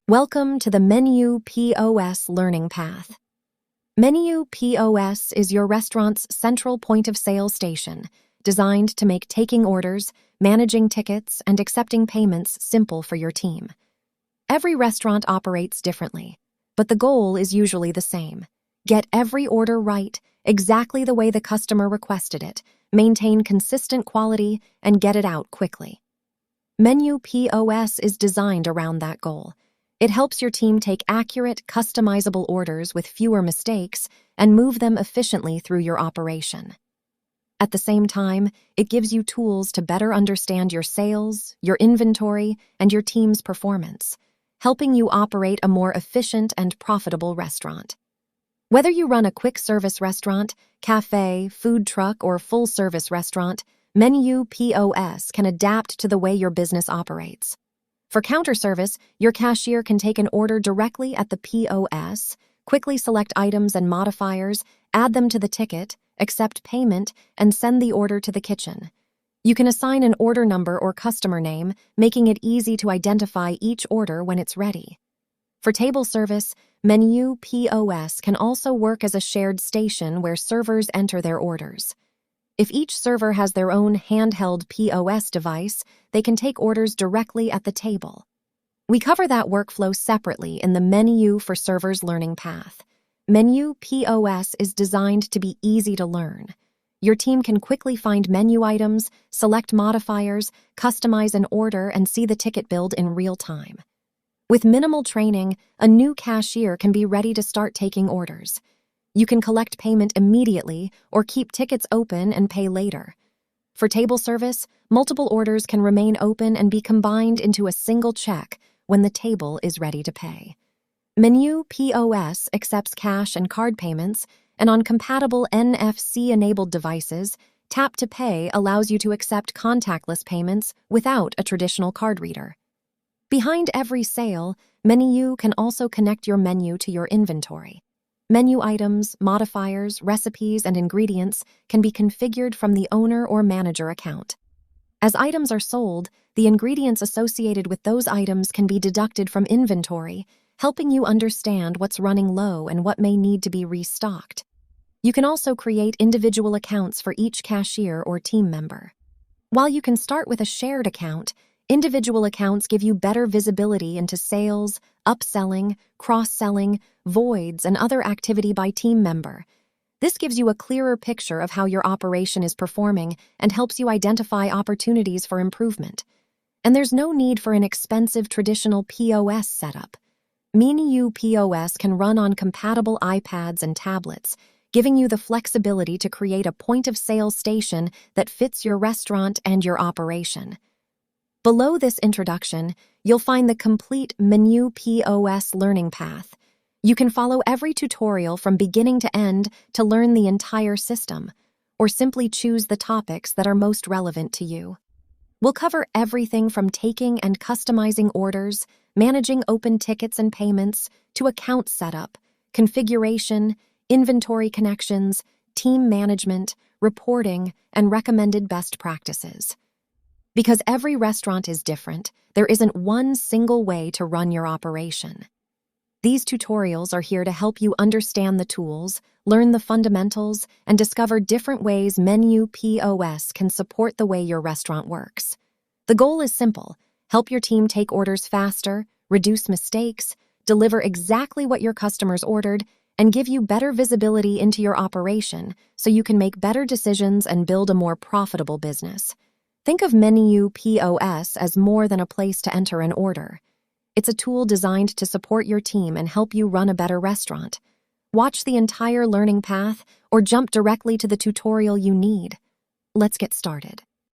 Welcome to the Meniuu POS learning path. Meniuu POS is your restaurant's central point of sale station, designed to make taking orders, managing tickets, and accepting payments simple for your team. Every restaurant operates differently, but the goal is usually the same. Get every order right, exactly the way the customer requested it, maintain consistent quality, and get it out quickly. Meniuu POS is designed around that goal. It helps your team take accurate, customizable orders with fewer mistakes and move them efficiently through your operation. At the same time, it gives you tools to better understand your sales, your inventory, and your team's performance, helping you operate a more efficient and profitable restaurant. Whether you run a quick-service restaurant, cafe, food truck, or full-service restaurant, Meniuu POS can adapt to the way your business operates. For counter service, your cashier can take an order directly at the POS, quickly select items and modifiers, add them to the ticket, accept payment, and send the order to the kitchen. You can assign an order number or customer name, making it easy to identify each order when it's ready. For table service, Meniuu POS can also work as a shared station where servers enter their orders. If each server has their own handheld POS device, they can take orders directly at the table. We cover that workflow separately in the Meniuu for Servers learning path. Meniuu POS is designed to be easy to learn. Your team can quickly find menu items, select modifiers, customize an order, and see the ticket build in real time. With minimal training, a new cashier can be ready to start taking orders. You can collect payment immediately or keep tickets open and pay later. For table service, multiple orders can remain open and be combined into a single check when the table is ready to pay. Meniuu POS accepts cash and card payments, and on compatible NFC-enabled devices, Tap to Pay allows you to accept contactless payments without a traditional card reader. Behind every sale, Meniuu can also connect your menu to your inventory. Menu items, modifiers, recipes, and ingredients can be configured from the owner or manager account. As items are sold, the ingredients associated with those items can be deducted from inventory, helping you understand what's running low and what may need to be restocked. You can also create individual accounts for each cashier or team member. While you can start with a shared account, individual accounts give you better visibility into sales, upselling, cross-selling, voids, and other activity by team member. This gives you a clearer picture of how your operation is performing and helps you identify opportunities for improvement. And there's no need for an expensive traditional POS setup. Meniuu POS can run on compatible iPads and tablets, giving you the flexibility to create a point-of-sale station that fits your restaurant and your operation. Below this introduction, you'll find the complete Meniuu POS learning path. You can follow every tutorial from beginning to end to learn the entire system, or simply choose the topics that are most relevant to you. We'll cover everything from taking and customizing orders, managing open tickets and payments, to account setup, configuration, inventory connections, team management, reporting, and recommended best practices. Because every restaurant is different, there isn't one single way to run your operation. These tutorials are here to help you understand the tools, learn the fundamentals, and discover different ways Meniuu POS can support the way your restaurant works. The goal is simple: help your team take orders faster, reduce mistakes, deliver exactly what your customers ordered, and give you better visibility into your operation so you can make better decisions and build a more profitable business. Think of Meniuu POS as more than a place to enter an order. It's a tool designed to support your team and help you run a better restaurant. Watch the entire learning path or jump directly to the tutorial you need. Let's get started.